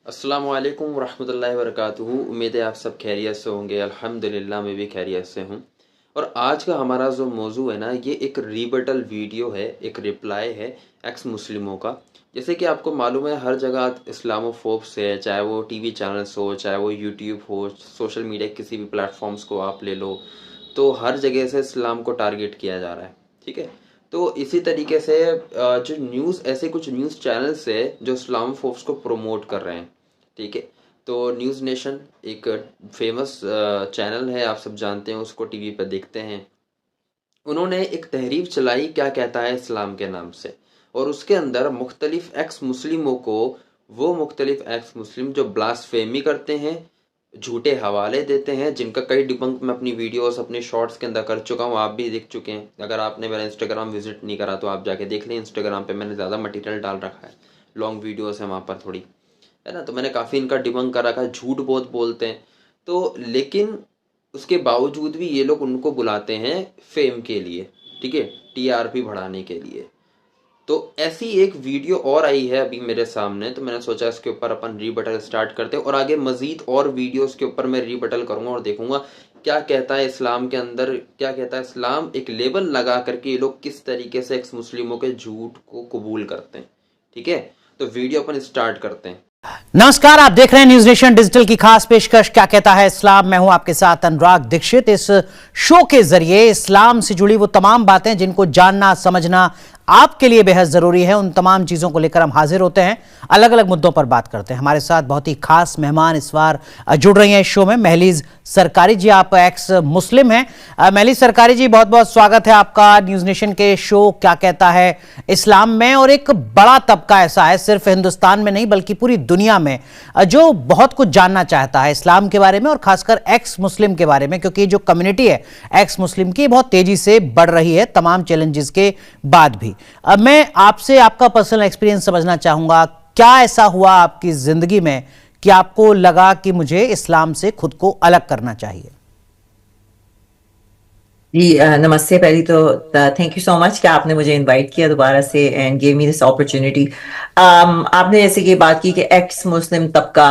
अस्सलामु अलैकुम वरहमतुल्लाहि वबरकातुहू। उम्मीद है आप सब खैरियत से होंगे। अल्हम्दुलिल्लाह मैं भी खैरियत से हूँ। और आज का हमारा जो मौजू है ना, ये एक रिबटल वीडियो है, एक रिप्लाई है एक्स मुस्लिमों का। जैसे कि आपको मालूम है, हर जगह इस्लामोफोब्स है, चाहे वो टीवी चैनल्स हो, चाहे वो यूट्यूब हो, सोशल मीडिया किसी भी प्लेटफॉर्म्स को आप ले लो, तो हर जगह से इस्लाम को टारगेट किया जा रहा है। ठीक है, तो इसी तरीके से जो न्यूज़, ऐसे कुछ न्यूज़ चैनल्स है जो इस्लामोफोब्स को प्रमोट कर रहे हैं। ठीक है, तो न्यूज़ नेशन एक फेमस चैनल है, आप सब जानते हैं उसको, टीवी पर देखते हैं। उन्होंने एक तहरीर चलाई, क्या कहता है इस्लाम के नाम से, और उसके अंदर मुख्तलिफ एक्स मुस्लिमों को, वो मुख्तलिफ एक्स मुस्लिम जो ब्लास्फेमी करते हैं, झूठे हवाले देते हैं, जिनका कई डिबंक मैं अपनी वीडियोस, अपने शॉर्ट्स के अंदर कर चुका हूँ, आप भी देख चुके हैं। अगर आपने मेरा इंस्टाग्राम विजिट नहीं करा तो आप जाके देख लें, इंस्टाग्राम पे मैंने ज़्यादा मटेरियल डाल रखा है, लॉन्ग वीडियोस है वहाँ पर थोड़ी, है ना। तो मैंने काफ़ी इनका डिबंक कर रखा है, झूठ बहुत बोलते हैं। तो लेकिन उसके बावजूद भी ये लोग उनको बुलाते हैं फेम के लिए, ठीक है, टीआरपी बढ़ाने के लिए। तो ऐसी एक वीडियो और आई है अभी मेरे सामने, तो मैंने सोचा इसके ऊपर अपन रीबटल स्टार्ट करते हैं, और आगे मजीद और वीडियोस के ऊपर मैं रीबटल करूंगा और देखूंगा क्या कहता है इस्लाम के अंदर, क्या कहता है इस्लाम। एक लेबल लगा करके ये लोग किस तरीके से एक्स मुस्लिमों के झूठ को कबूल करते हैं। ठीक है, तो वीडियो अपन स्टार्ट करते हैं। नमस्कार, आप देख रहे हैं न्यूज नेशन डिजिटल की खास पेशकश क्या कहता है इस्लाम। मैं हूं आपके साथ अनुराग दीक्षित। इस शो के जरिए इस्लाम से जुड़ी वो तमाम बातें जिनको जानना समझना आपके लिए बेहद जरूरी है, उन तमाम चीजों को लेकर हम हाजिर होते हैं, अलग अलग मुद्दों पर बात करते हैं। हमारे साथ बहुत ही खास मेहमान इस बार जुड़ रही हैं इस शो में। महलीज सरकारी जी, आप एक्स मुस्लिम हैं। महलीज सरकारी जी, बहुत बहुत स्वागत है आपका न्यूज नेशन के शो क्या कहता है इस्लाम में। और एक बड़ा तबका ऐसा है, सिर्फ हिंदुस्तान में नहीं बल्कि पूरी दुनिया में, जो बहुत कुछ जानना चाहता है इस्लाम के बारे में और खासकर एक्स मुस्लिम के बारे में, क्योंकि जो कम्युनिटी है एक्स मुस्लिम की बहुत तेजी से बढ़ रही है तमाम चैलेंजेस के बाद भी। अब मैं आपसे आपका पर्सनल एक्सपीरियंस समझना चाहूंगा, क्या ऐसा हुआ आपकी जिंदगी में कि आपको लगा कि मुझे इस्लाम से खुद को अलग करना चाहिए? जी नमस्ते। पहली तो थैंक यू सो मच कि आपने मुझे इनवाइट किया दोबारा से and give me this opportunity. आपने जैसे कि बात की कि एक्स मुस्लिम तबका,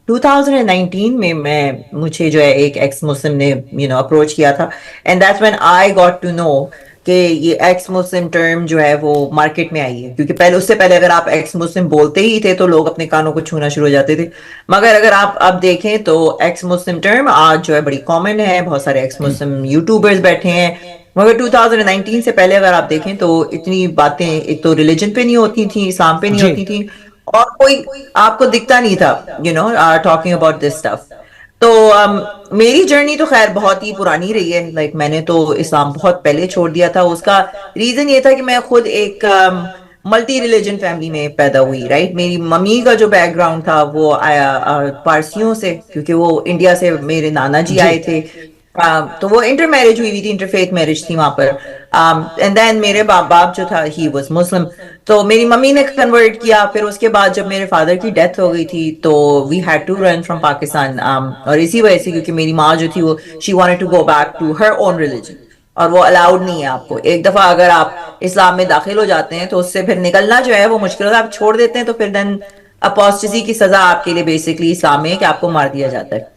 2019 में मुझे जो है एक एक्स मुस्लिम ने अप्रोच किया था, and that's when I got to know कि ये एक्स मुस्लिम टर्म जो है वो मार्केट में आई है। क्योंकि पहले, उससे पहले अगर आप एक्स मुस्लिम बोलते ही थे तो लोग अपने कानों को छूना शुरू हो जाते थे। मगर अगर आप अब देखें तो एक्स मुस्लिम टर्म आज जो है बड़ी कॉमन है, बहुत सारे एक्स मुस्लिम यूट्यूबर्स बैठे हैं। मगर 2019 से पहले अगर आप देखें तो इतनी बातें एक तो रिलीजन पे नहीं होती थी, इस्लाम पे नहीं जी। होती थी, और कोई आपको दिखता नहीं था टॉकिंग अबाउट दिस स्टफ। तो मेरी जर्नी तो खैर बहुत ही पुरानी रही है। लाइक मैंने तो इस्लाम बहुत पहले छोड़ दिया था। उसका रीजन ये था कि मैं खुद एक मल्टी रिलीजन फैमिली में पैदा हुई। राइट, मेरी मम्मी का जो बैकग्राउंड था वो आया पारसियों से, क्योंकि वो इंडिया से मेरे नाना जी जी। आए थे। तो वो इंटर मैरिज हुई थी, इंटरफेथ मैरिज थी वहां पर। एंड देन मेरे बाप जो था ही वाज मुस्लिम, तो मेरी मम्मी ने कन्वर्ट किया। फिर उसके बाद जब मेरे फादर की डेथ हो गई थी तो we had to run from Pakistan. और इसी वजह से, क्योंकि मेरी माँ जो थी वो she wanted to go back to her own religion, और वो अलाउड नहीं है आपको। एक दफा अगर आप इस्लाम में दाखिल हो जाते हैं तो उससे फिर निकलना जो है वो मुश्किल होता है। आप छोड़ देते हैं तो फिर देन अपोस्टेसी की सजा आपके लिए बेसिकली इस्लाम में है कि आपको मार दिया जाता है।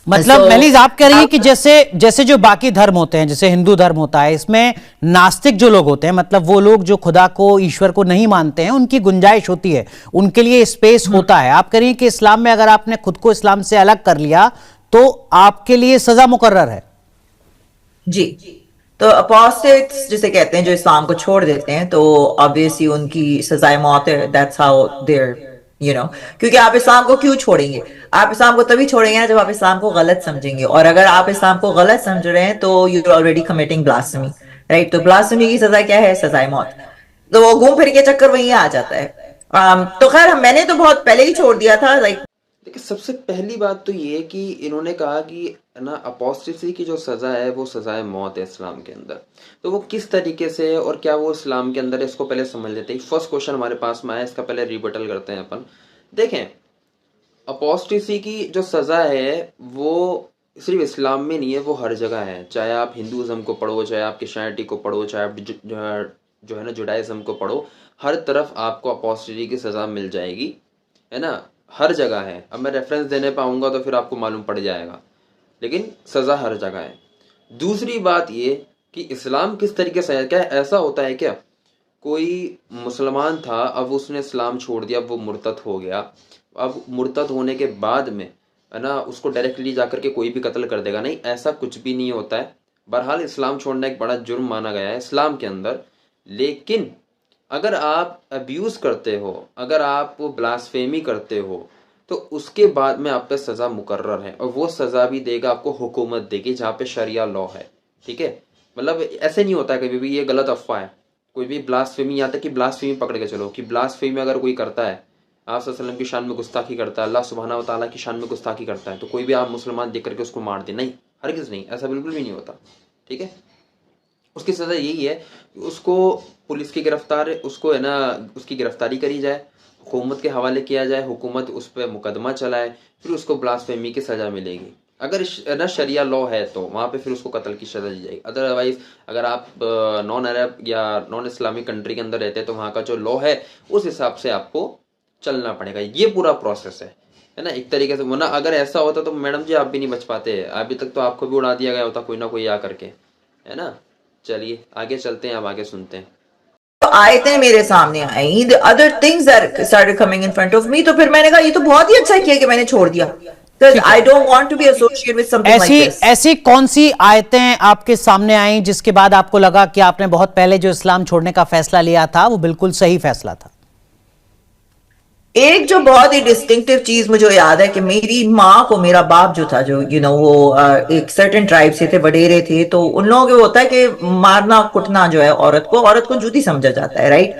मतलब सो महलीज, आप कह रही हैं कि जैसे जैसे जो बाकी धर्म होते हैं, जैसे हिंदू धर्म होता है, इसमें नास्तिक जो लोग होते हैं, मतलब वो लोग जो खुदा को, ईश्वर को नहीं मानते हैं, उनकी गुंजाइश होती है, उनके लिए स्पेस होता है। आप कह रही हैं कि इस्लाम में अगर आपने खुद को इस्लाम से अलग कर लिया तो आपके लिए सजा मुकर्रर है। जी, तो अपोस्टेट्स जिसे कहते हैं, जो इस्लाम को छोड़ देते हैं, तो ऑब्वियसली उनकी सजाए मौत है। दैट्स हाउ देयर क्योंकि आप इस्लाम को क्यों छोड़ेंगे? आप इस्लाम को तभी छोड़ेंगे ना जब आप इस्लाम को गलत समझेंगे, और अगर आप इस्लाम को गलत समझ रहे हैं तो you are already committing blasphemy. Right, तो ब्लास्फेमी की सजा क्या है? सजाए मौत। तो वो घूम फिर के चक्कर वही आ जाता है। तो खैर मैंने तो बहुत पहले ही छोड़ दिया था। लाइक देखिए, सबसे पहली बात तो ये है कि इन्होंने कहा कि ना अपोस्टेसी की जो सज़ा है वो सज़ाए मौत है इस्लाम के अंदर। तो वो किस तरीके से है और क्या वो इस्लाम के अंदर है, इसको पहले समझ लेते हैं। फर्स्ट क्वेश्चन हमारे पास में आया, इसका पहले रिबटल करते हैं अपन। देखें, अपोस्टेसी की जो सज़ा है वो सिर्फ इस्लाम में नहीं है, वो हर जगह है। चाहे आप हिंदुज़म को पढ़ो, चाहे आप क्रिश्चियनिटी को पढ़ो, चाहे आप जो है ना जुडाइज़म को पढ़ो, हर तरफ आपको अपोस्टेसी की सज़ा मिल जाएगी, है ना। हर जगह है। अब मैं रेफरेंस देने पाऊंगा तो फिर आपको मालूम पड़ जाएगा, लेकिन सज़ा हर जगह है। दूसरी बात ये कि इस्लाम किस तरीके से है, क्या ऐसा होता है क्या कोई मुसलमान था, अब उसने इस्लाम छोड़ दिया, अब वो मुर्तद हो गया, अब मुर्तद होने के बाद में है ना उसको डायरेक्टली जाकर के कोई भी कत्ल कर देगा? नहीं, ऐसा कुछ भी नहीं होता है। बहरहाल इस्लाम छोड़ना एक बड़ा जुर्म माना गया है इस्लाम के अंदर, लेकिन अगर आप अब्यूज़ करते हो, अगर आप ब्लास्फेमी करते हो, तो उसके बाद में आप पे सज़ा मुकर्रर है, और वो सज़ा भी देगा आपको हुकूमत देगी जहाँ पे शरिया लॉ है। ठीक है, मतलब ऐसे नहीं होता है कभी भी, ये गलत अफवाह है। कोई भी ब्लास्फेमी, यहाँ तक कि ब्लास्फेमी पकड़ के चलो कि ब्लास्फेमी अगर कोई करता है, आप वसल्लम की शान में गुस्ताखी करता है, अल्लाह सुब्हाना व तआला की शान में गुस्ताखी करता है, तो कोई भी आप मुसलमान देख करके उसको मार दे, नहीं, हरगिज़ नहीं, ऐसा बिल्कुल भी नहीं होता। ठीक है, उसकी सज़ा यही है कि उसको पुलिस की गिरफ्तार, उसको है ना उसकी गिरफ्तारी करी जाए, हुकूमत के हवाले किया जाए, हुकूमत उस पर मुकदमा चलाए, फिर उसको ब्लास्फेमी की सज़ा मिलेगी। अगर ना शरिया लॉ है तो वहाँ पे फिर उसको कत्ल की सज़ा दी जाएगी। अदरवाइज अगर आप नॉन अरब या नॉन इस्लामिक कंट्री के अंदर रहते हैं तो वहाँ का जो लॉ है उस हिसाब से आपको चलना पड़ेगा। ये पूरा प्रोसेस है ना एक तरीके से। वरना अगर ऐसा होता तो मैडम जी आप भी नहीं बच पाते, अभी तक तो आपको भी उड़ा दिया गया होता कोई ना कोई आ करके, है ना। चलिए आगे चलते हैं, अब आगे सुनते हैं। तो आयतें मेरे सामने आई, the other things are started coming in front of me, तो फिर मैंने कहा ये तो बहुत ही अच्छा किया कि मैंने छोड़ दिया, बिकॉज ठीक है, I don't want to be associated with something like ऐसी दिस। ऐसी कौन सी आयतें आपके सामने आई जिसके बाद आपको लगा कि आपने बहुत पहले जो इस्लाम छोड़ने का फैसला लिया था वो बिल्कुल सही फैसला था? एक जो बहुत ही डिस्टिंक्टिव चीज मुझे याद है कि मेरी माँ को मेरा बाप जो था, जो वो एक सर्टेन ट्राइब से थे, वडेरे थे, तो उन लोगों को होता है कि मारना कुटना जो है औरत को जूती समझा जाता है, राइट।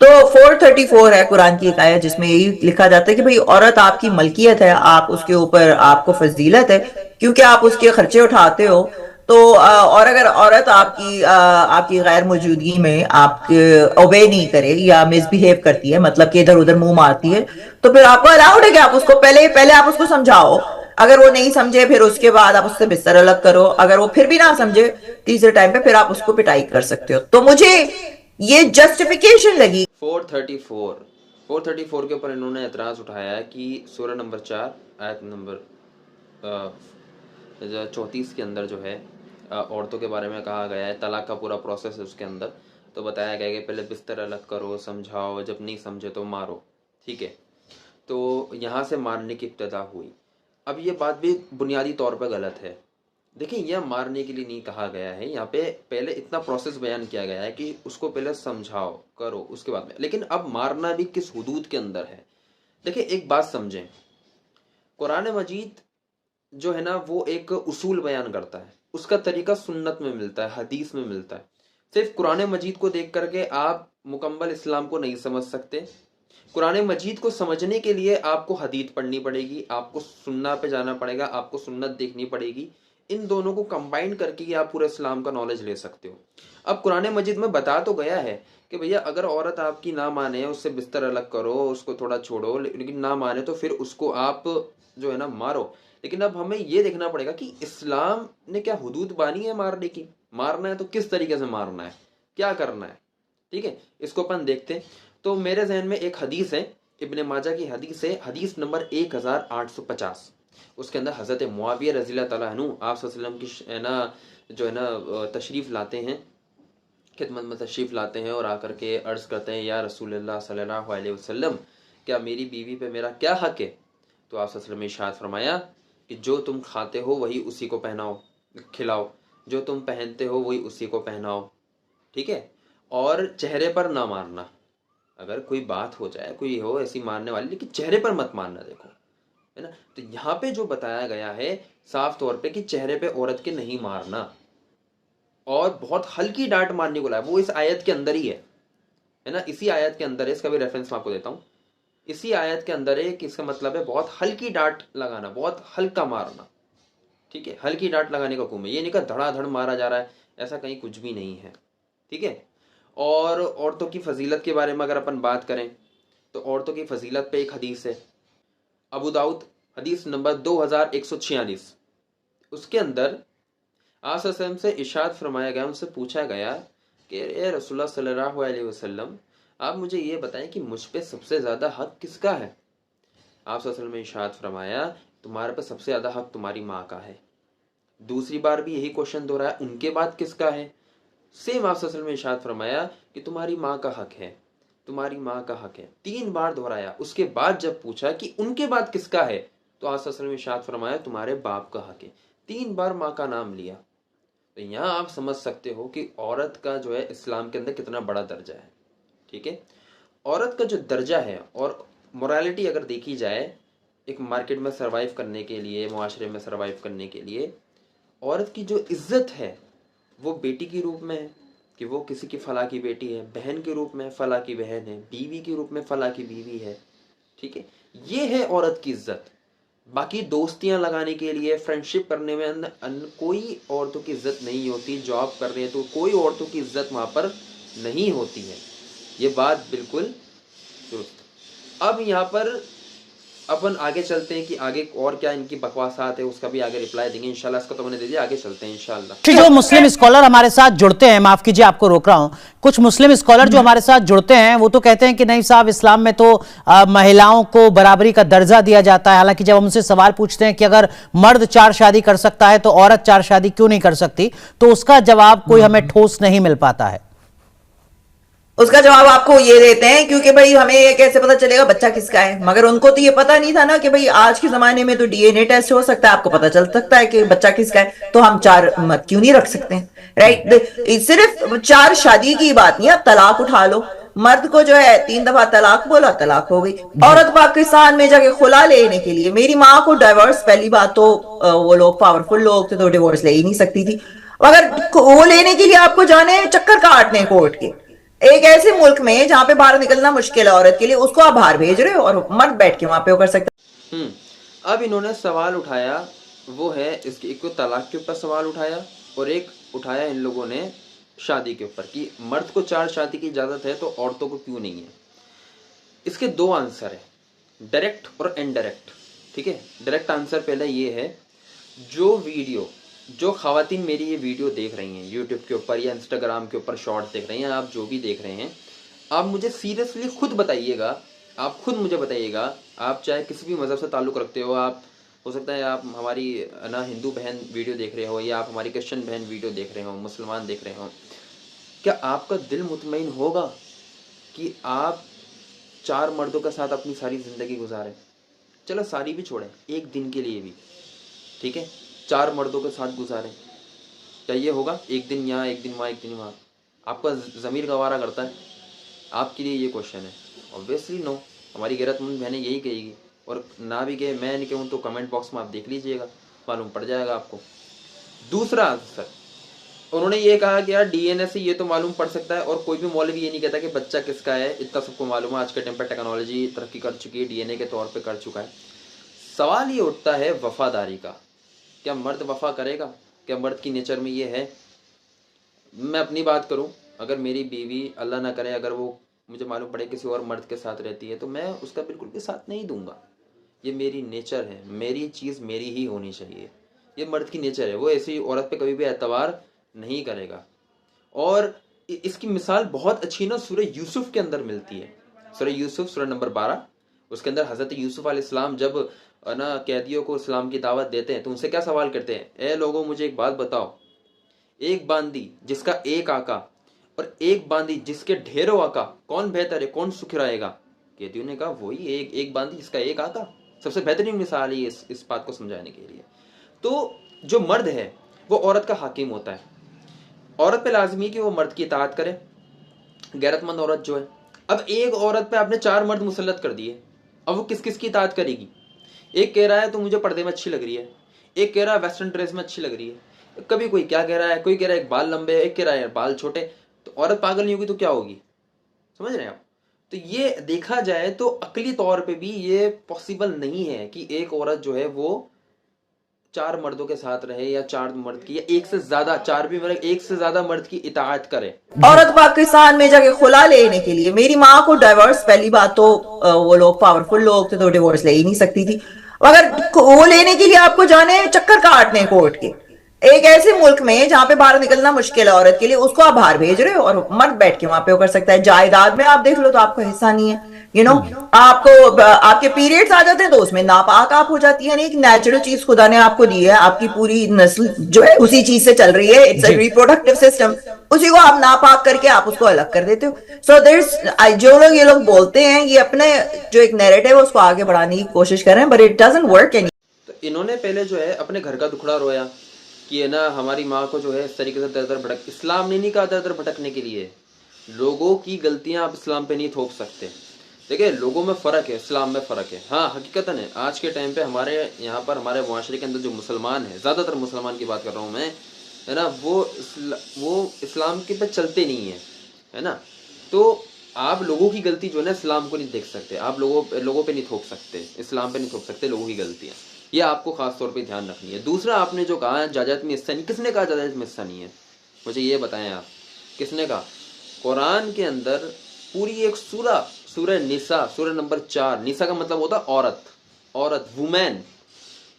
तो 434 है कुरान की एक आयत जिसमें यही लिखा जाता है कि भाई औरत आपकी मलकियत है, आप उसके ऊपर आपको फजीलत है क्योंकि आप उसके खर्चे उठाते हो। तो और अगर औरत आपकी गैर मौजूदगी में आपके ओबे नहीं करे या मिसबिहेव करती है, मतलब कि इधर उधर मुंह मारती है, तो फिर आपको अलाउड है कि आप उसको पहले पहले आप उसको समझाओ। अगर वो नहीं समझे फिर उसके बाद आप उससे बिस्तर अलग करो। अगर वो फिर भी ना समझे तीसरे टाइम पे फिर आप उसको पिटाई कर सकते हो। तो मुझे ये जस्टिफिकेशन लगी। 434 के ऊपर इन्होंने एतराज़ उठाया है कि सूरह नंबर 4 आयत नंबर 34 के अंदर जो है औरतों के बारे में कहा गया है, तलाक का पूरा प्रोसेस है उसके अंदर। तो बताया गया कि पहले बिस्तर अलग करो, समझाओ, जब नहीं समझे तो मारो। ठीक है, तो यहाँ से मारने की इब्तिदा हुई। अब ये बात भी बुनियादी तौर पर गलत है। देखिए, यह मारने के लिए नहीं कहा गया है, यहाँ पे पहले इतना प्रोसेस बयान किया गया है कि उसको पहले समझाओ, करो, उसके बाद में। लेकिन अब मारना भी किस हुदूद के अंदर है। देखिए एक बात समझें, कुरान मजीद जो है ना वो एक उसूल बयान करता है, उसका तरीका सुन्नत में मिलता है, हदीस में मिलता है। सिर्फ कुरान मजीद को देख करके आप मुकम्मल इस्लाम को नहीं समझ सकते। कुरान मजीद को समझने के लिए आपको हदीस पढ़नी पड़ेगी, आपको सुन्ना पे जाना पड़ेगा, आपको सुन्नत देखनी पड़ेगी। इन दोनों को कंबाइन करके ही आप पूरे इस्लाम का नॉलेज ले सकते हो। अब कुरान मजीद में बता तो गया है कि भैया अगर औरत आपकी ना माने, उससे बिस्तर अलग करो, उसको थोड़ा छोड़ो, लेकिन ना माने तो फिर उसको आप जो है ना मारो। लेकिन अब हमें ये देखना पड़ेगा कि इस्लाम ने क्या हुदूद बानी है मारने की। मारना है तो किस तरीके से मारना है, क्या करना है। ठीक है, इसको अपन देखते हैं। तो मेरे जहन में एक हदीस है, इब्ने माजा की हदीस है, हदीस नंबर 1850। उसके अंदर हज़रत मुआविया रज़ी अल्लाह तआला अन्हु आप सल्लल्लाहु अलैहि वसल्लम की है ना जो है ना तशरीफ़ लाते हैं, खिदमत में तशरीफ़ लाते हैं और आकर के अर्ज़ करते हैं, या रसूलुल्लाह सल्लल्लाहु अलैहि वसल्लम, क्या मेरी बीवी पे मेरा क्या हक है? तो आप सल्लल्लाहु अलैहि वसल्लम ने इरशाद फरमाया कि जो तुम खाते हो वही उसी को पहनाओ, खिलाओ, जो तुम पहनते हो वही उसी को पहनाओ। ठीक है, और चेहरे पर ना मारना। अगर कोई बात हो जाए, कोई हो ऐसी मारने वाली, लेकिन चेहरे पर मत मारना, देखो, है ना। तो यहाँ पे जो बताया गया है साफ तौर पे कि चेहरे पे औरत के नहीं मारना, और बहुत हल्की डांट मारने को लाया, वो इस आयत के अंदर ही है ना। इसी आयत के अंदर है, इसका भी रेफरेंस मैं आपको देता हूँ। इसी आयत के अंदर है कि इसका मतलब है बहुत हल्की डांट लगाना, बहुत हल्का मारना। ठीक है, हल्की डांट लगाने का हुक्म है, ये नहीं कहा धड़ाधड़ मारा जा रहा है, ऐसा कहीं कुछ भी नहीं है। ठीक है, और औरतों की फजीलत के बारे में अगर अपन बात करें तो औरतों की फजीलत पे एक हदीस है, अबू दाऊद हदीस नंबर 2146। उसके अंदर आप से इरशाद फरमाया गया, उनसे पूछा गया कि ए रसूलुल्लाह सल्लल्लाहु अलैहि वसल्लम, आप मुझे ये बताएं कि मुझ पे सबसे ज़्यादा हक किसका है? आप सल्लल्लाहु अलैहि वसल्लम ने इरशाद फरमाया तुम्हारे पर सबसे ज़्यादा हक तुम्हारी माँ का है। दूसरी बार भी यही क्वेश्चन दोहराया, उनके बाद किसका है? सेम आप सल्लल्लाहु अलैहि वसल्लम ने इरशाद फरमाया कि तुम्हारी माँ का हक है, तुम्हारी माँ का हक है। 3 बार दोहराया। उसके बाद जब पूछा कि उनके बाद किसका है, तो आप सल्लल्लाहु अलैहि वसल्लम ने इरशाद फरमाया तुम्हारे बाप का हक है। 3 बार माँ का नाम लिया। तो यहाँ आप समझ सकते हो कि औरत का जो है इस्लाम के अंदर कितना बड़ा दर्जा है। ठीक है, औरत का जो दर्जा है और मोरालिटी अगर देखी जाए, एक मार्केट में सर्वाइव करने के लिए, मुआशरे में सर्वाइव करने के लिए, औरत की जो इज्जत है वो बेटी के रूप में है कि वो किसी की फला की बेटी है, बहन के रूप में फला की बहन है, बीवी के रूप में फला की बीवी है। ठीक है, ये है औरत की इज्जत। बाकी दोस्तियां लगाने के लिए, फ्रेंडशिप करने में कोई औरतों की इज्जत नहीं होती। जॉब कर रहे हैं तो कोई औरतों की इज्जत वहां पर नहीं होती है। ये बात बिल्कुल दुरुस्त। अब यहाँ पर अपन आगे चलते हैं कि आगे और क्या इनकी बकवासात है, उसका भी आगे रिप्लाई देंगे इंशाल्लाह। इसका तो मैंने दे दिया, आगे चलते हैं इंशाल्लाह। जो मुस्लिम स्कॉलर हमारे साथ जुड़ते हैं, माफ कीजिए आपको रोक रहा हूं, कुछ मुस्लिम स्कॉलर जो हमारे साथ जुड़ते हैं वो तो कहते हैं कि नहीं साहब, इस्लाम में तो महिलाओं को बराबरी का दर्जा दिया जाता है। हालांकि जब हम उनसे सवाल पूछते हैं कि अगर मर्द 4 शादी कर सकता है तो औरत 4 शादी क्यों नहीं कर सकती, तो उसका जवाब कोई हमें ठोस नहीं मिल पाता है। उसका जवाब आपको ये देते हैं क्योंकि भाई हमें ये कैसे पता चलेगा बच्चा किसका है। मगर उनको तो ये पता नहीं था ना कि भाई आज के जमाने में तो डीएनए टेस्ट हो सकता है, आपको पता चल सकता है कि बच्चा किसका है, तो हम 4 मत क्यों नहीं रख सकते हैं, राइट। सिर्फ 4 शादी की बात नहीं, आप तलाक उठा लो। मर्द को जो है 3 दफा तलाक बोला, तलाक हो गई। औरत पाकिस्तान में जाके खुला लेने के लिए, मेरी माँ को डाइवोर्स, पहली बात तो वो लोग पावरफुल लोग थे तो डिवोर्स ले ही नहीं सकती थी। अगर वो लेने के लिए आपको जाने चक्कर काटने कोर्ट के, एक ऐसे मुल्क में जहां पे बाहर निकलना मुश्किल है औरत के लिए, उसको आप बाहर भेज रहे हो और मर्द बैठ के वहां पे वो कर सकते हैं। अब इन्होंने सवाल उठाया वो है इसके, एक तो तलाक के ऊपर सवाल उठाया और एक उठाया इन लोगों ने शादी के ऊपर कि मर्द को 4 शादी की इजाजत है तो औरतों को क्यों नहीं है। इसके 2 आंसर है, डायरेक्ट और इनडायरेक्ट। ठीक है, डायरेक्ट आंसर पहले ये है, जो खवातीन मेरी ये वीडियो देख रही हैं यूट्यूब के ऊपर या इंस्टाग्राम के ऊपर शॉर्ट देख रही हैं, आप जो भी देख रहे हैं, आप मुझे सीरियसली खुद बताइएगा, आप खुद मुझे बताइएगा, आप चाहे किसी भी मज़हब से ताल्लुक़ रखते हो, आप हो सकता है आप हमारी ना हिंदू बहन वीडियो देख रहे हो या आप हमारी क्रिश्चियन बहन वीडियो देख रहे हो, मुसलमान देख रहे हो, क्या आपका दिल मुतमईन होगा कि आप 4 मर्दों के साथ अपनी सारी ज़िंदगी गुजारें? चलो सारी भी छोड़ें, एक दिन के लिए भी, ठीक है, 4 मर्दों के साथ गुजारें, क्या ये होगा? एक दिन यहाँ, एक दिन वहाँ, एक दिन वहाँ, आपका ज़मीर गवारा करता है? आपके लिए ये क्वेश्चन है। ऑब्वियसली नो, हमारी गैरतमंद बहनें यही कहेगी, और ना भी कहे, मैं नहीं कहूँ तो कमेंट बॉक्स में आप देख लीजिएगा, मालूम पड़ जाएगा आपको। दूसरा आंसर, उन्होंने ये कहा कि यार डीएनए से ये तो मालूम पड़ सकता है, और कोई भी मौलवी ये नहीं कहता कि बच्चा किसका है, इतना सबको मालूम है, आज के टाइम पर टेक्नोलॉजी तरक्की कर चुकी है, डीएनए के तौर पे कर चुका है। सवाल ये उठता है वफादारी का, क्या मर्द वफा करेगा? क्या मर्द की नेचर में ये है? मैं अपनी बात करूं, अगर मेरी बीवी अल्लाह ना करे अगर वो मुझे मालूम पड़े किसी और मर्द के साथ रहती है तो मैं उसका बिल्कुल भी साथ नहीं दूंगा। ये मेरी नेचर है, मेरी चीज़ मेरी ही होनी चाहिए, ये मर्द की नेचर है, वो ऐसी औरत पे कभी भी एतबार नहीं करेगा। और इसकी मिसाल बहुत अच्छी ना सूरह यूसुफ के अंदर मिलती है। सूरह यूसुफ सूरह नंबर 12, उसके अंदर हज़रत यूसुफ अलैहिस्सलाम जब ना कैदियों को इस्लाम की दावत देते हैं तो उनसे क्या सवाल करते हैं, ए लोगों मुझे एक बात बताओ, एक बांदी जिसका एक आका और एक बांदी जिसके ढेरों आका, कौन बेहतर है, कौन सुख रहेगा? कैदियों ने कहा वही एक बांदी जिसका एक आका, सबसे बेहतरीन मिसाल है इस बात को समझाने के लिए। तो जो मर्द है वो औरत का हाकिम होता है, औरत पे लाजमी कि वो मर्द की इताअत करे, गैरतमंद औरत जो है। अब एक औरत पे आपने 4 मर्द मुसल्लत कर दिए, अब वो किस किस की इताअत करेगी? एक कह रहा है तो मुझे पर्दे में अच्छी लग रही है, एक कह रहा है वेस्टर्न ड्रेस में अच्छी लग रही है, कभी कोई क्या कह रहा है, कोई कह रहा है बाल लंबे, एक कह रहा है बाल छोटे। तो औरत पागल नहीं होगी तो क्या होगी? समझ रहे हैं आप? तो ये देखा जाए तो अकली तौर पे भी ये पॉसिबल नहीं है कि एक औरत जो है वो 4 मर्दों के साथ रहे या 4 मर्द की या एक से ज्यादा, 4 भी मतलब एक से ज्यादा मर्द की इताअत करे। औरत पाकिस्तान में जाके खुला लेने के लिए, मेरी माँ को डाइवोर्स, पहली बात तो वो लोग पावरफुल लोग थे तो डिवोर्स ले ही नहीं सकती थी। अगर वो लेने के लिए आपको जाने चक्कर काटने कोर्ट के, एक ऐसे मुल्क में जहां पे बाहर निकलना मुश्किल है औरत के लिए, उसको आप बाहर भेज रहे हो और मर्द बैठ के वहां पे वो कर सकता है। जायदाद में आप देख लो तो आपको हिस्सा नहीं है, यू नो आपको आपके पीरियड्स आ जाते हैं तो उसमें नापाक आप हो जाती है। एक नेचुरल चीज खुदा ने आपको दी है, आपकी पूरी नस्ल जो है उसी चीज से चल रही है, इट्स अ रिप्रोडक्टिव सिस्टम, उसी को आप नापाक करके आप उसको अलग कर देते हो। सो देयर जो लोग ये लोग बोलते हैं ये अपने जो एक नैरेटिव है उसको आगे बढ़ाने की कोशिश कर रहे हैं, but it doesn't work any. तो इन्होंने पहले जो है अपने घर का दुखड़ा रोया कि है ना हमारी माँ को जो है इस तरीके से दर दर भटक, इस्लाम ने नहीं कहा दर दर भटकने के लिए। लोगों की गलतियां आप इस्लाम पे नहीं थोप सकते। देखिए लोगों में फ़र्क है, इस्लाम में फ़र्क है। हाँ हकीकतन है, आज के टाइम पे हमारे यहाँ पर हमारे मुआशरे के अंदर जो मुसलमान है, ज़्यादातर मुसलमान की बात कर रहा हूँ मैं, है ना, वो इस्लाम के पे चलते नहीं है ना। तो आप लोगों की गलती जो है ना इस्लाम को नहीं देख सकते, आप लोगों पे नहीं थोप सकते, इस्लाम पे नहीं थोप सकते लोगों की गलतियाँ। ये आपको खास तौर पे ध्यान रखनी है। दूसरा आपने जो कहा जायदाद में हिस्सा नहीं, किसने कहा जायदाद में हिस्सा नहीं है? मुझे ये बताएं आप, किसने कहा? कुरान के अंदर पूरी एक सूरह निसा, सूरह नंबर 4, निसा का मतलब होता है औरत, वुमेन।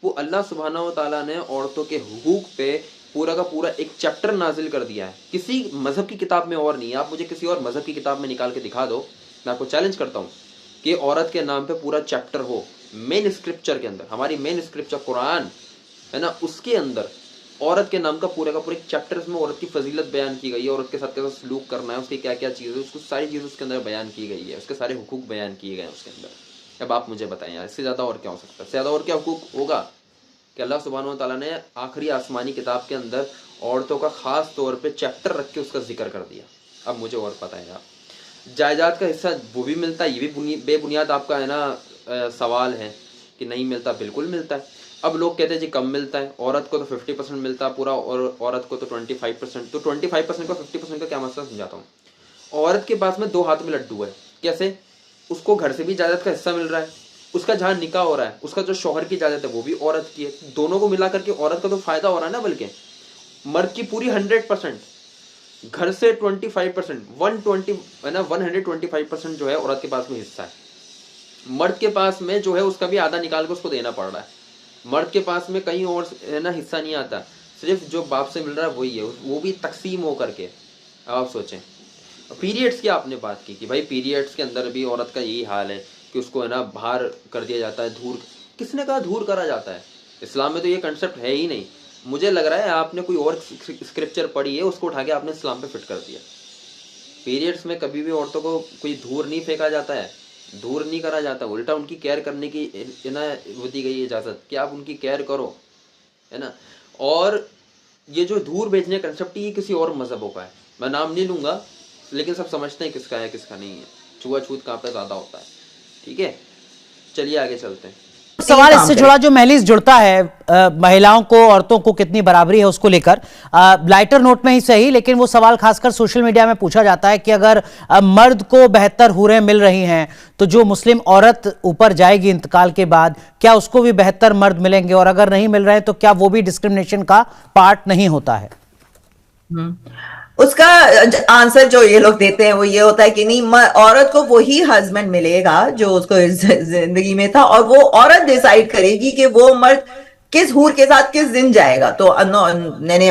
वो अल्लाह सुब्हानहू व तआला ने औरतों के हुकूक पे पूरा का पूरा एक चैप्टर नाजिल कर दिया है। किसी मजहब की किताब में और नहीं है। आप मुझे किसी और मजहब की किताब में निकाल के दिखा दो, मैं आपको चैलेंज करता हूँ कि औरत के नाम पे पूरा चैप्टर हो मेन स्क्रिप्चर के अंदर। हमारी मेन स्क्रिप्चर कुरान है ना, उसके अंदर औरत के नाम का पूरे एक चैप्टर, इसमें औरत की फजीलत बयान की गई है, औरत के साथ कैसा सलूक करना है, उसकी क्या क्या चीज़ है, उसको सारी चीज़ उसके अंदर बयान की गई है, उसके सारे हुकूक बयान किए गए हैं उसके अंदर। अब आप मुझे बताएं यार, इससे ज़्यादा और क्या हो सकता है? इससे ज़्यादा और क्या हुकूक होगा कि अल्लाह सुब्हानहू व तआला ने आखिरी आसमानी किताब के अंदर औरतों का खास तौर पे चैप्टर रख के उसका जिक्र कर दिया। अब मुझे और पता है यार, जायदाद का हिस्सा वो भी मिलता है, ये भी बेबुनियाद आपका है ना सवाल है कि नहीं मिलता। बिल्कुल मिलता है। अब लोग कहते हैं जी कम मिलता है, औरत को तो 50% मिलता है पूरा, और औरत को तो 25%। तो 25% को 50% का क्या मसला समझाता हूँ। औरत के पास में 2 हाथ में लड्डू है। कैसे? उसको घर से भी जायदाद का हिस्सा मिल रहा है, उसका जहाँ निकाह हो रहा है, उसका जो शौहर की जायदाद है वो भी औरत की है। दोनों को मिला करके औरत का तो फायदा हो रहा है ना। बल्कि मर्द की पूरी 100%, घर से 25%, 120 है ना, 125% जो है औरत के पास में हिस्सा है। मर्द के पास में जो है उसका भी आधा निकाल के उसको देना पड़ रहा है। मर्द के पास में कहीं और है ना हिस्सा नहीं आता, सिर्फ जो बाप से मिल रहा है वही है, वो भी तकसीम हो करके। अब आप सोचें, पीरियड्स की आपने बात की कि भाई पीरियड्स के अंदर भी औरत का यही हाल है कि उसको है ना बाहर कर दिया जाता है, धूर। किसने कहा धूर करा जाता है? इस्लाम में तो ये कंसेप्ट है ही नहीं। मुझे लग रहा है आपने कोई और स्क्रिप्चर पढ़ी है, उसको उठा के आपने इस्लाम पे फिट कर दिया। पीरियड्स में कभी भी औरतों को कोई धूर नहीं फेंका जाता है, दूर नहीं करा जाता, उल्टा उनकी केयर करने की ना वो दी गई इजाज़त कि आप उनकी केयर करो, है ना। और ये जो धूर भेजने का कंसेप्ट ये किसी और मजहबों का है, मैं नाम नहीं लूँगा, लेकिन सब समझते हैं किसका है किसका नहीं है। छुआछूत कहाँ पे ज़्यादा होता है। ठीक है, चलिए आगे चलते हैं। सवाल इससे जुड़ा जो महलिस जुड़ता है महिलाओं को, औरतों को कितनी बराबरी है उसको लेकर, लाइटर नोट में ही सही, लेकिन वो सवाल खासकर सोशल मीडिया में पूछा जाता है कि अगर मर्द को बेहतर हूरें मिल रही हैं तो जो मुस्लिम औरत ऊपर जाएगी इंतकाल के बाद, क्या उसको भी बेहतर मर्द मिलेंगे? और अगर नहीं मिल रहे हैं तो क्या वो भी डिस्क्रिमिनेशन का पार्ट नहीं होता है? उसका आंसर जो ये लोग देते हैं वो ये होता है कि नहीं, औरत को वही हस्बैंड मिलेगा जो उसको जिंदगी में था, और वो औरत डिसाइड करेगी कि वो मर्द किस हूर के साथ किस दिन जाएगा। तो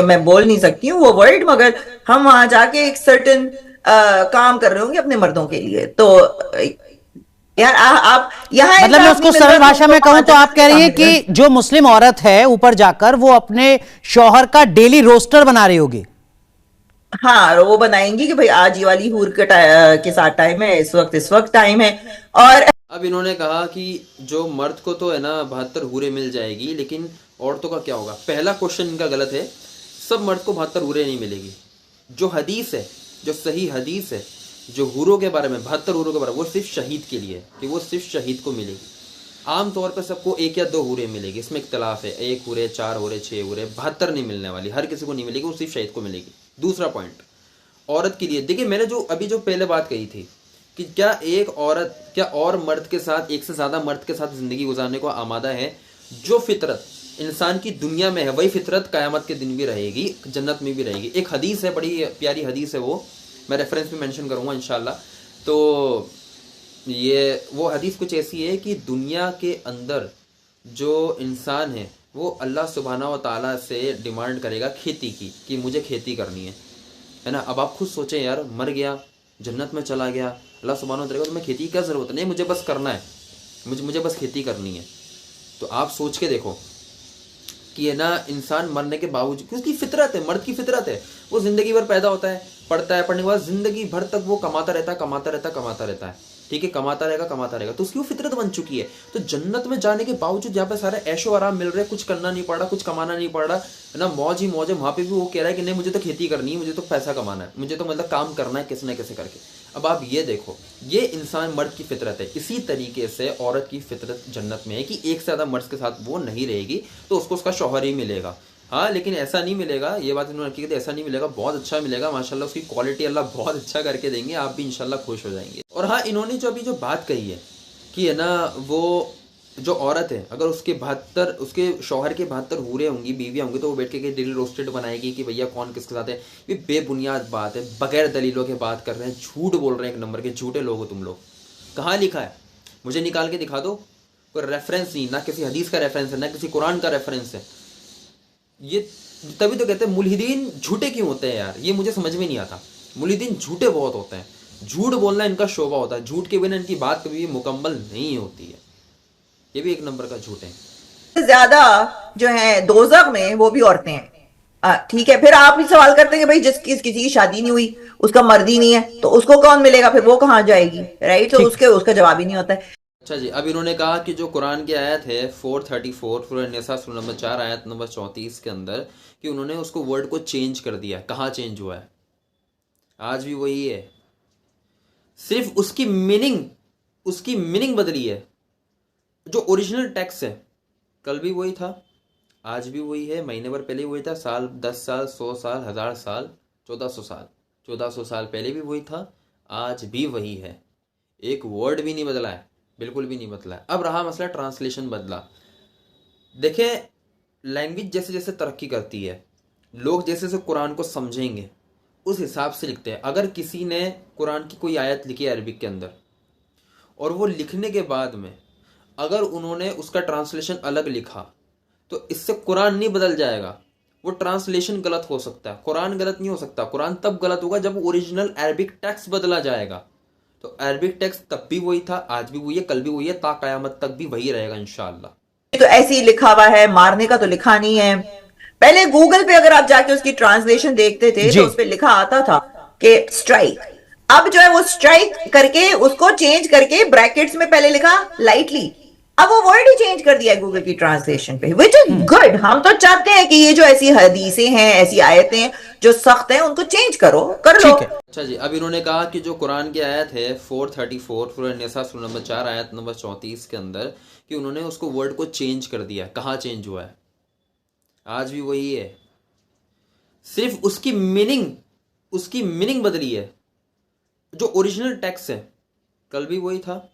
मैं बोल नहीं सकती हूँ वो वर्ड, मगर हम वहां जाके एक सर्टेन काम कर रहे होंगे अपने मर्दों के लिए। तो यार आप यहाँ मतलब मैं उसको सरल भाषा में कहूं तो आप कह रही है कि जो मुस्लिम औरत है ऊपर जाकर वो अपने शौहर का डेली रोस्टर बना रही होगी। हाँ, वो बनाएंगी कि भाई आज ये वाली हूर के साथ टाइम है, इस वक्त टाइम है। और अब इन्होंने कहा कि जो मर्द को तो है ना 72 हूरें मिल जाएगी, लेकिन औरतों का क्या होगा? पहला क्वेश्चन इनका गलत है। सब मर्द को 72 हूरें नहीं मिलेगी। जो हदीस है, जो सही हदीस है, जो हूरों के बारे में 72 हूरों के बारे में, वो सिर्फ शहीद के लिए है कि वो सिर्फ शहीद को मिलेगी। आम तौर पर सबको 1 या 2 हूरें मिलेगी, इसमें इख्तलाफ है। 1 हूरें, 4 हूरें, 6 हूरें, 72 नहीं मिलने वाली, हर किसी को नहीं मिलेगी, वो सिर्फ शहीद को मिलेगी। दूसरा पॉइंट औरत के लिए, देखिए मैंने जो पहले बात कही थी कि क्या एक औरत क्या और मर्द के साथ, एक से ज़्यादा मर्द के साथ ज़िंदगी गुजारने को आमादा है? जो फितरत इंसान की दुनिया में है वही फितरत क़यामत के दिन भी रहेगी, जन्नत में भी रहेगी। एक हदीस है, बड़ी प्यारी हदीस है, वो मैं रेफरेंस में मेंशन करूँगा इंशाल्लाह। तो ये वो हदीस कुछ ऐसी है कि दुनिया के अंदर जो इंसान है वो अल्लाह सुब्हानहू व तआला से डिमांड करेगा खेती की, कि मुझे खेती करनी है ना। अब आप खुद सोचें यार, मर गया, जन्नत में चला गया, अल्लाह सुब्हानहू व तआला तुम्हें खेती की क्या ज़रूरत है, नहीं मुझे बस करना है, मुझे बस खेती करनी है। तो आप सोच के देखो कि है ना, इंसान मरने के बावजूद, क्योंकि उसकी फितरत है, मर्द की फितरत है, वो ज़िंदगी भर पैदा होता है, पढ़ता है, पढ़ने के बाद ज़िंदगी भर तक वो कमाता रहता है, ठीक है, कमाता रहेगा, तो उसकी वो फितरत बन चुकी है। तो जन्नत में जाने के बावजूद यहाँ पे सारे ऐशो आराम मिल रहे हैं, कुछ करना नहीं पड़ रहा, कुछ कमाना नहीं पड़ रहा है ना, मौज ही मौज है। वहाँ पे भी वो कह रहा है कि नहीं मुझे तो खेती करनी है, मुझे तो पैसा कमाना है, मुझे तो मतलब काम करना है किसी न किसी करके। अब आप ये देखो, ये इंसान मर्द की फितरत है। इसी तरीके से औरत की फितरत जन्नत में है कि एक से ज़्यादा मर्द के साथ वो नहीं रहेगी, तो उसको उसका शौहर ही मिलेगा। हाँ, लेकिन ऐसा नहीं मिलेगा, ये बात इन्होंने रखी थी, ऐसा नहीं मिलेगा, बहुत अच्छा मिलेगा माशाल्लाह, उसकी क्वालिटी अल्लाह बहुत अच्छा करके देंगे, आप भी इंशाल्लाह खुश हो जाएंगे। और हाँ, इन्होंने जो अभी जो बात कही है कि है ना, वो जो औरत है अगर उसके शौहर के 72 हूरें होंगी, बीवियाँ होंगी, तो वो बैठ के दिल रोस्टेड बनाएगी कि भैया कौन किसके साथ है। ये बेबुनियाद बात है, बगैर दलीलों के बात कर रहे हैं, झूठ बोल रहे हैं, एक नंबर के झूठे लोग हो तुम लोग। कहाँ लिखा है, मुझे निकाल के दिखा दो, कोई रेफरेंस नहीं, ना किसी हदीस का रेफरेंस है, ना किसी कुरान का रेफरेंस है। ये तभी तो कहते हैं मुल्हिदीन झूठे क्यों होते हैं यार, ये मुझे समझ में नहीं आता। मुल्हिदीन झूठे बहुत होते हैं, झूठ बोलना इनका शोभा होता है, झूठ के बिना इनकी बात कभी भी मुकम्मल नहीं होती है। ये भी एक नंबर का झूठ है। ज्यादा जो है दोजख में वो भी औरतें हैं। ठीक है, फिर आप भी सवाल करते हैं कि भाई किसी की शादी नहीं हुई, उसका मर्द ही नहीं है, तो उसको कौन मिलेगा, फिर वो कहाँ जाएगी, राइट। तो उसका जवाब ही नहीं होता है। अच्छा जी, अब इन्होंने कहा कि जो कुरान की आयत है 434 सूरह निसा सूरह नंबर 4 आयत नंबर 34 के अंदर, कि उन्होंने उसको वर्ड को चेंज कर दिया। कहाँ चेंज हुआ है, आज भी वही है, सिर्फ उसकी मीनिंग बदली है। जो ओरिजिनल टेक्स्ट है कल भी वही था, आज भी वही है, महीने भर पहले वही था, साल 10 साल 100 साल 1000 साल 1400 साल पहले भी वही था, आज भी वही है। एक वर्ड भी नहीं बदला है, बिल्कुल भी नहीं बदला है। अब रहा मसला ट्रांसलेशन बदला। देखें, लैंग्वेज जैसे जैसे तरक्की करती है, लोग जैसे जैसे कुरान को समझेंगे उस हिसाब से लिखते हैं। अगर किसी ने कुरान की कोई आयत लिखी है अरबिक के अंदर, और वो लिखने के बाद में अगर उन्होंने उसका ट्रांसलेशन अलग लिखा, तो इससे कुरान नहीं बदल जाएगा, वो ट्रांसलेशन गलत हो सकता है, कुरान गलत नहीं हो सकता। कुरान तब गलत होगा जब ओरिजिनल अरबिक टेक्स्ट बदला जाएगा। तो अरबिक टेक्स्ट तब भी वही था, आज भी वही है, कल भी वही है, ता कयामत तक भी वही रहेगा इंशाअल्लाह। तो ऐसे ही लिखा हुआ है, मारने का तो लिखा नहीं है। पहले गूगल पे अगर आप जाके उसकी ट्रांसलेशन देखते थे तो उस पर लिखा आता था कि स्ट्राइक। अब जो है वो स्ट्राइक करके उसको चेंज करके ब्रैकेट्स में पहले लिखा लाइटली, अब वो वर्ड ही चेंज कर दिया है गूगल की ट्रांसलेशन पे, विच इज गुड। हम तो चाहते हैं कि ये जो ऐसी हदीसें हैं, ऐसी आयतें हैं जो सख्त हैं, उनको चेंज कर लो। अच्छा जी, अब इन्होंने कहा कि जो कुरान की आयत है 434 सूरह निसा सूरह नंबर 4 आयत नंबर 34 के अंदर, कि उन्होंने उसको वर्ड को चेंज कर दिया। कहाँ चेंज हुआ है, आज भी वही है, सिर्फ उसकी मीनिंग बदली है। जो ओरिजिनल टेक्स्ट है कल भी वही था,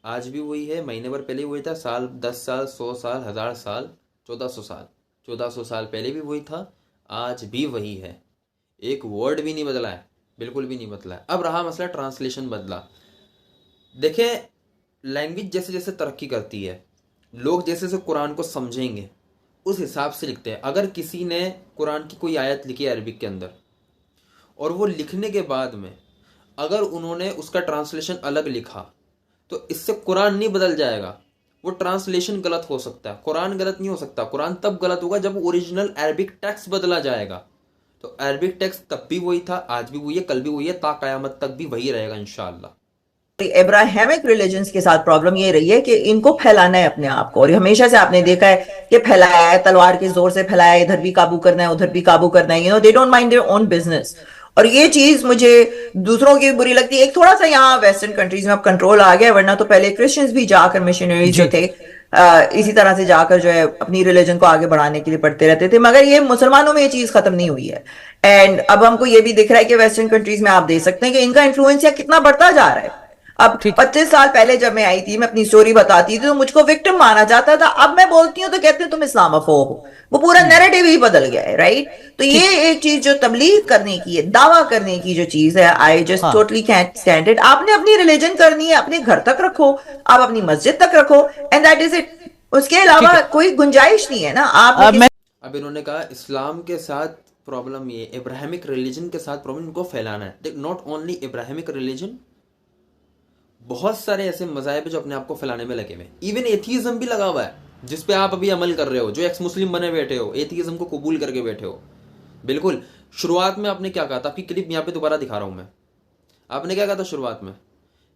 आज भी वही है, महीने भर पहले वही था, साल 10 साल 100 साल 1000 साल 1400 साल पहले भी वही था, आज भी वही है। एक वर्ड भी नहीं बदला है, बिल्कुल भी नहीं बदला है। अब रहा मसला ट्रांसलेशन बदला। देखें, लैंग्वेज जैसे जैसे तरक्की करती है, लोग जैसे जैसे कुरान को समझेंगे उस हिसाब से लिखते हैं। अगर किसी ने कुरान की कोई आयत लिखी है अरबिक के अंदर, और वो लिखने के बाद में अगर उन्होंने उसका ट्रांसलेशन अलग लिखा, तो इससे कुरान नहीं बदल जाएगा, वो ट्रांसलेशन गलत हो सकता है, कुरान गलत नहीं हो सकता। कुरान तब गलत होगा जब ओरिजिनल अरबिक टेक्स्ट बदला जाएगा। तो अरबिक टेक्स्ट तब भी वही था, आज भी वही है, कल भी वही है, ता कयामत तक भी वही रहेगा इंशाअल्लाह। इब्राहिमिक रिलीजन्स के साथ प्रॉब्लम ये रही है कि इनको फैलाना है अपने आप को, और हमेशा से आपने देखा है कि फैलाया है, तलवार के जोर से फैलाया है, इधर भी काबू करना है, उधर भी काबू करना है। They don't mind their own business. और ये चीज मुझे दूसरों की बुरी लगती है। एक थोड़ा सा यहाँ वेस्टर्न कंट्रीज में अब कंट्रोल आ गया, वरना तो पहले क्रिश्चियंस भी जाकर मिशनरीज जो थे इसी तरह से जाकर जो है अपनी रिलीजन को आगे बढ़ाने के लिए पढ़ते रहते थे, मगर ये मुसलमानों में ये चीज खत्म नहीं हुई है। एंड अब हमको ये भी दिख रहा है कि वेस्टर्न कंट्रीज में आप देख सकते हैं कि इनका इन्फ्लुएंस यहाँ कितना बढ़ता जा रहा है। अब 25 साल पहले जब मैं आई थी, मैं अपनी स्टोरी बताती थी तो मुझको विक्टिम माना जाता था। अब मैं बोलती हूँ तो कहते हैं तुम इस्लामोफोब हो। वो पूरा नैरेटिव ही बदल गया है, राइट। तो ये एक चीज जो तबलीग करने की है, दावा करने की जो चीज है, I just totally can't stand it. आपने अपनी रिलीजन करनी है, अपने घर तक रखो, आप अपनी मस्जिद तक रखो, एंड दैट इज इट। उसके अलावा कोई गुंजाइश नहीं है ना। आप अब इन्होंने कहा इस्लाम के साथ प्रॉब्लम ये, इब्राहिमिक रिलीजन के साथ प्रॉब्लम इनको फैलाना है। नॉट ओनली इब्राहिमिक रिलीजन, बहुत सारे ऐसे मज़ाहिब जो अपने आप को फैलाने में लगे हुए, इवन एथीज़म भी लगा हुआ है जिस पे आप अभी अमल कर रहे हो, जो एक्स मुस्लिम बने बैठे हो, एथीज़म को कबूल करके बैठे हो। बिल्कुल शुरुआत में आपने क्या कहा था, आपकी क्लिप यहाँ पे दोबारा दिखा रहा हूँ मैं। आपने क्या कहा था शुरुआत में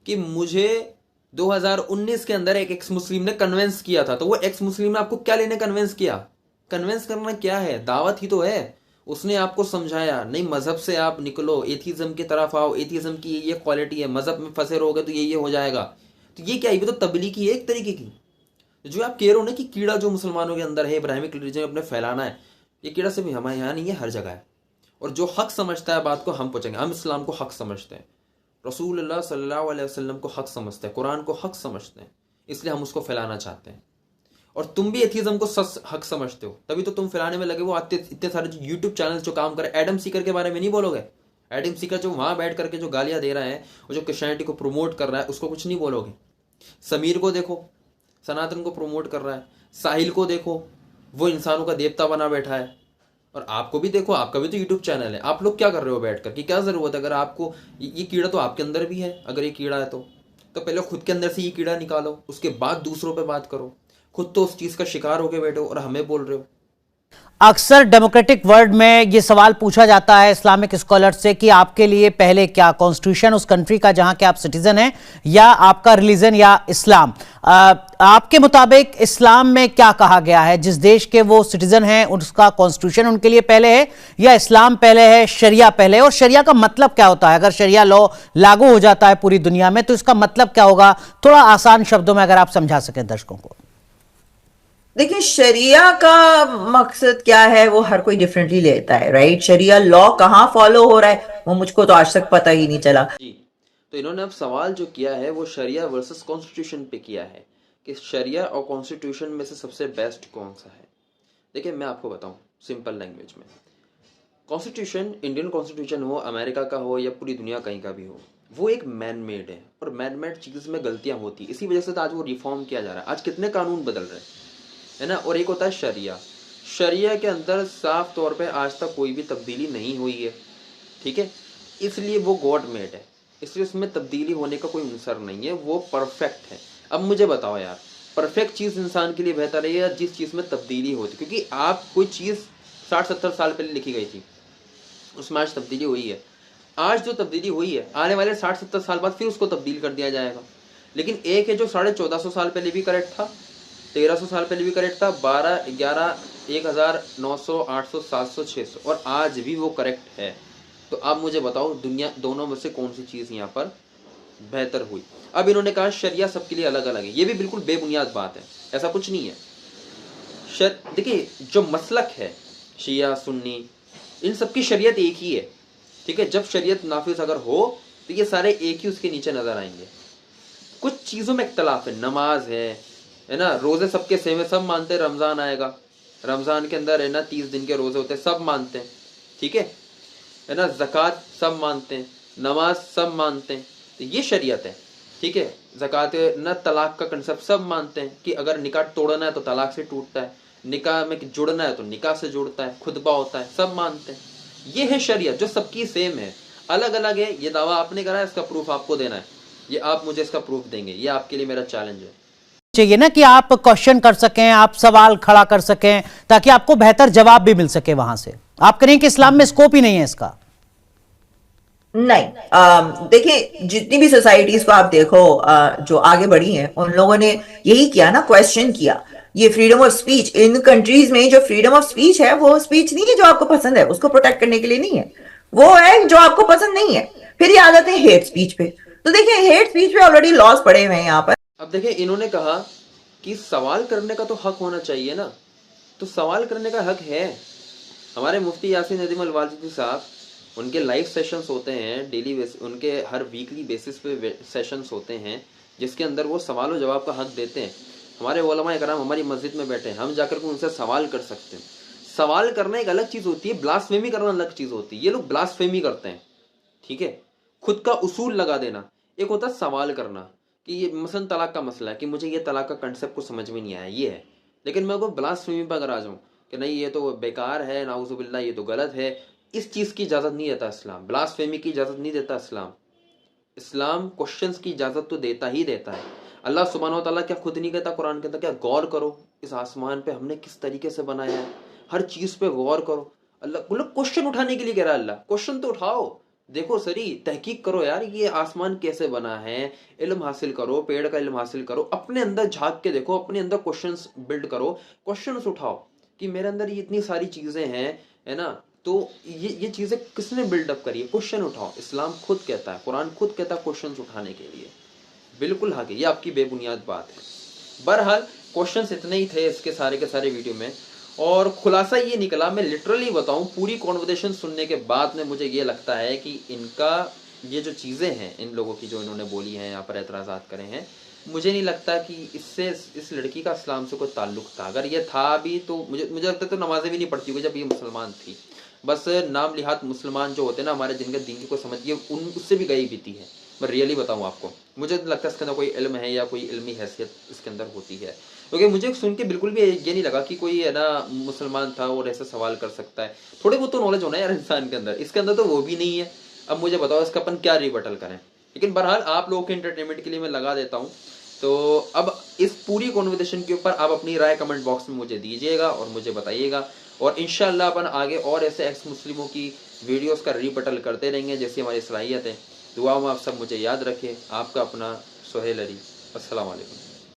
कि मुझे 2019 के अंदर एक एक्स मुस्लिम ने कन्विंस किया था। तो वो एक्स मुस्लिम ने आपको क्या लेने कन्विंस किया? कन्विंस करना क्या है, दावत ही तो है। उसने आपको समझाया नहीं मजहब से आप निकलो, एथीज्म की तरफ आओ, एथीज्म की ये क्वालिटी है, मजहब में फंसे रहोगे तो ये हो जाएगा। तो ये क्या है, ये तो तबलीगी है एक तरीके की। जो आप कह रहे हो ना कि कीड़ा जो मुसलमानों के अंदर है, इब्राहिमिक रिलीजन अपने फैलाना है, ये कीड़ा सिर्फ हमारे यहाँ नहीं है, हर जगह है। और जो हक समझता है बात को हम पूछेंगे, हम इस्लाम को हक समझते हैं, रसूलुल्लाह सल्लल्लाहु अलैहि वसल्लम को हक समझते हैं, कुरान को हक समझते हैं, इसलिए हम उसको फैलाना चाहते हैं। और तुम भी एथीज्म को सच हक समझते हो, तभी तो तुम फैलाने में लगे। वो आते इतने सारे जो यूट्यूब चैनल जो काम करे, एडम सीकर के बारे में नहीं बोलोगे? एडम सीकर जो वहां बैठ करके जो गालियां दे रहा है और जो क्रिश्चियनिटी को प्रमोट कर रहा है, उसको कुछ नहीं बोलोगे? समीर को देखो, सनातन को प्रमोट कर रहा है। साहिल को देखो, वो इंसानों का देवता बना बैठा है। और आपको भी देखो, आपका भी तो यूट्यूब चैनल है, आप लोग क्या कर रहे हो बैठ कर? कि क्या जरूरत है? अगर आपको ये कीड़ा तो आपके अंदर भी है, अगर ये कीड़ा है तो पहले खुद के अंदर से ये कीड़ा निकालो, उसके बाद दूसरों पे बात करो। खुद तो उस चीज का शिकार होके बैठो और हमें बोल रहे हो। अक्सर डेमोक्रेटिक वर्ल्ड में ये सवाल पूछा जाता है इस्लामिक स्कॉलर से कि आपके लिए पहले क्या, कॉन्स्टिट्यूशन उस कंट्री का जहां के आप सिटीजन हैं, या आपका रिलीजन या इस्लाम? आपके मुताबिक इस्लाम में क्या कहा गया है? जिस देश के वो सिटीजन हैं उसका कॉन्स्टिट्यूशन उनके लिए पहले है या इस्लाम पहले है, शरिया पहले है? और शरिया का मतलब क्या होता है? अगर शरिया लॉ लागू हो जाता है पूरी दुनिया में तो इसका मतलब क्या होगा? थोड़ा आसान शब्दों में अगर आप समझा सकें दर्शकों को। देखिए, शरिया का मकसद क्या है वो हर कोई डिफरेंटली लेता है, राइट? शरिया लॉ कहाँ फॉलो हो रहा है वो मुझको तो आज तक पता ही नहीं चला जी। तो इन्होंने अब सवाल जो किया है वो शरिया वर्सेस कॉन्स्टिट्यूशन पे किया है कि शरिया और कॉन्स्टिट्यूशन में से सबसे बेस्ट कौन सा है। देखिए मैं आपको बताऊं सिंपल लैंग्वेज में, कॉन्स्टिट्यूशन, इंडियन कॉन्स्टिट्यूशन हो, अमेरिका का हो या पूरी दुनिया कहीं का भी हो, वो एक मैन मेड है। और मैन मेड चीज़ में गलतियां होती है, इसी वजह से तो आज वो रिफॉर्म किया जा रहा है। आज कितने कानून बदल रहे हैं, है ना। और एक होता है शरिया। शरिया के अंदर साफ तौर पे आज तक कोई भी तब्दीली नहीं हुई है, ठीक है, इसलिए वो गॉड मेड है, इसलिए उसमें तब्दीली होने का कोई अंसर नहीं है, वो परफेक्ट है। अब मुझे बताओ यार, परफेक्ट चीज़ इंसान के लिए बेहतर है या जिस चीज़ में तब्दीली होती? क्योंकि आप कोई चीज़ 60-70 साल पहले लिखी गई थी, उसमें आज तब्दीली हुई है। आज जो तब्दीली हुई है, आने वाले 60-70 साल बाद फिर उसको तब्दील कर दिया जाएगा। लेकिन एक है जो 1450 साल पहले भी करेक्ट था, 1300 साल पहले भी करेक्ट था, 12, 11, 1000, 900, 800, 700, 600, और आज भी वो करेक्ट है। तो आप मुझे बताओ दुनिया दोनों में से कौन सी चीज़ यहाँ पर बेहतर हुई? अब इन्होंने कहा शरिया सबके लिए अलग अलग है, ये भी बिल्कुल बेबुनियाद बात है, ऐसा कुछ नहीं है। देखिए जो मसलक है शिया सुन्नी, इन सबकी शरीयत एक ही है, ठीक है। जब शरीयत नाफिज अगर हो तो ये सारे एक ही उसके नीचे नजर आएंगे। कुछ चीज़ों में इख्तलाफ है, नमाज है ना, रोज़े सबके सेम है, सब मानते हैं रमज़ान आएगा, रमज़ान के अंदर है ना 30 दिन के रोज़े होते हैं, सब मानते हैं, ठीक है ना। ज़कात सब मानते हैं, नमाज सब मानते हैं, तो ये शरीयत है, ठीक है। ज़कात ना, तलाक का कंसेप्ट सब मानते हैं कि अगर निकाह तोड़ना है तो तलाक से टूटता है, निकाह में जुड़ना है तो निकाह से जुड़ता है, खुतबा होता है, सब मानते हैं। ये है शरीयत जो सबकी सेम है, अलग अलग है। ये दावा आपने करा है, इसका प्रूफ आपको देना है, ये आप मुझे इसका प्रूफ देंगे, ये आपके लिए मेरा चैलेंज है। चाहिए ना कि आप क्वेश्चन कर सकें, आप सवाल खड़ा कर सकें, ताकि आपको बेहतर जवाब भी मिल सके वहां से। आप करें कि इस्लाम में स्कोप ही नहीं है इसका? नहीं, देखिए जितनी भी सोसाइटीज को आप देखो जो आगे बढ़ी हैं, उन लोगों ने यही किया ना, क्वेश्चन किया। ये freedom of speech, in countries में जो फ्रीडम ऑफ स्पीच है वो स्पीच नहीं है जो आपको पसंद है, उसको प्रोटेक्ट करने के लिए नहीं है, वो है जो आपको पसंद नहीं है। फिर ये आ जाते हैं हेट स्पीच पे। तो देखिए हेट स्पीच पे ऑलरेडी लॉज पड़े हुए हैं यहाँ पर। अब देखिए इन्होंने कहा कि सवाल करने का तो हक होना चाहिए ना, तो सवाल करने का हक है। हमारे मुफ्ती यासीन नदीम अल-वाजिदी साहब, उनके लाइव सेशंस होते हैं डेली बेसिस, उनके हर वीकली बेसिस पे सेशंस होते हैं जिसके अंदर वो सवाल और जवाब का हक देते हैं। हमारे उलमा इकराम हमारी मस्जिद में बैठे हैं, हम जाकर के उनसे सवाल कर सकते हैं। सवाल करना एक अलग चीज़ होती है, ब्लास्फेमी करना अलग चीज़ होती है। ये लोग ब्लास्फेमी करते हैं, ठीक है, खुद का उसूल लगा देना। एक होता है सवाल करना कि ये मसलन तलाक का मसला है कि मुझे ये तलाक का कंसेप्ट को समझ में नहीं आया, ये है, लेकिन मैं को ब्लास्फेमी पर अगर आ जाऊँ कि नहीं ये तो बेकार है, नाउजुबिल्लाह ये तो गलत है, इस चीज़ की इजाज़त नहीं देता इस्लाम, ब्लास्फेमी की इजाज़त नहीं देता इस्लाम। इस्लाम क्वेश्चंस की इजाज़त तो देता ही देता है। अल्लाह सुब्हानहू व तआला क्या खुद नहीं कहता कुरान के अंदर, क्या गौर करो इस आसमान पे हमने किस तरीके से बनाया है, हर चीज़ पे गौर करो। अल्लाह मतलब क्वेश्चन उठाने के लिए कह रहा है अल्लाह, क्वेश्चन तो उठाओ, देखो सरी तहकीक करो यार, ये आसमान कैसे बना है, इल्म हासिल करो, पेड़ का इल्म हासिल करो, अपने अंदर झांक के देखो, अपने अंदर क्वेश्चंस बिल्ड करो, क्वेश्चंस उठाओ कि मेरे अंदर ये इतनी सारी चीज़ें हैं, है ना, तो ये चीज़ें किसने बिल्डअप करी है, क्वेश्चन उठाओ। इस्लाम खुद कहता है, कुरान खुद कहता है क्वेश्चंस उठाने के लिए, बिल्कुल हक है, ये आपकी बेबुनियाद बात है। बहरहाल क्वेश्चंस इतने ही थे इसके सारे के सारे वीडियो में, और खुलासा ये निकला, मैं लिटरली बताऊं, पूरी कॉन्वर्सेशन सुनने के बाद में मुझे ये लगता है कि इनका ये जो चीज़ें हैं इन लोगों की जो इन्होंने बोली हैं, यहाँ पर एतराज़ात करे हैं, मुझे नहीं लगता कि इससे इस लड़की का इस्लाम से कोई ताल्लुक था। अगर ये था भी तो मुझे लगता है तो नमाजें भी नहीं पढ़ती होगी जब ये मुसलमान थी, बस नाम लिहात मुसलमान जो होते हैं ना हमारे, जिनके दीन की कोई समझ ये उन उससे भी गई बीती है। मैं रियली बताऊं आपको, मुझे लगता है इसके अंदर कोई इल्म है या कोई इल्मी हैसियत इसके अंदर होती है, क्योंकि मुझे सुन के बिल्कुल भी ये नहीं लगा कि कोई है ना मुसलमान था और ऐसा सवाल कर सकता है। थोड़े बहुत तो नॉलेज होना है यार इंसान के अंदर, इसके अंदर तो वो भी नहीं है। अब मुझे बताओ इसका अपन क्या रिबटल करें, लेकिन बहरहाल आप लोगों के एंटरटेनमेंट के लिए मैं लगा देता हूँ। तो अब इस पूरी कॉन्वर्सेशन के ऊपर आप अपनी राय कमेंट बॉक्स में मुझे दीजिएगा और मुझे बताइएगा, और इंशाल्लाह अपन आगे और ऐसे एक्स मुस्लिमों की वीडियोस का रिबटल करते रहेंगे जैसी हमारी सलाहियत है। दुआ में आप सब मुझे याद रखें। आपका अपना सोहेल अली। अस्सलाम वालेकुम।